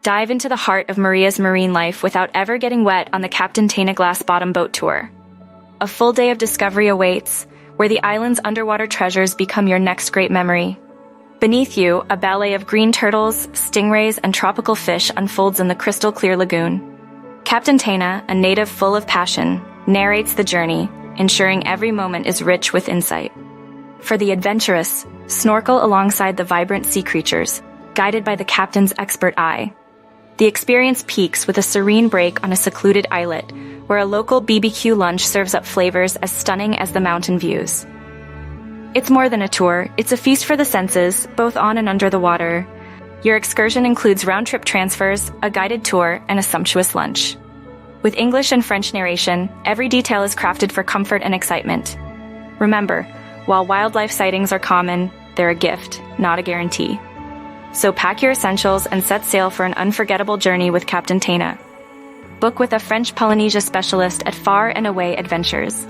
Dive into the heart of Moorea's marine life without ever getting wet on the Captain Taina glass-bottom boat tour. A full day of discovery awaits, where the island's underwater treasures become your next great memory. Beneath you, a ballet of green turtles, stingrays, and tropical fish unfolds in the crystal-clear lagoon. Captain Taina, a native full of passion, narrates the journey, ensuring every moment is rich with insight. For the adventurous, snorkel alongside the vibrant sea creatures, guided by the captain's expert eye. The experience peaks with a serene break on a secluded islet, where a local BBQ lunch serves up flavors as stunning as the mountain views. It's more than a tour, it's a feast for the senses, both on and under the water. Your excursion includes round-trip transfers, a guided tour, and a sumptuous lunch. With English and French narration, every detail is crafted for comfort and excitement. Remember, while wildlife sightings are common, they're a gift, not a guarantee. So pack your essentials and set sail for an unforgettable journey with Captain Taina. Book with a French Polynesia specialist at Far and Away Adventures.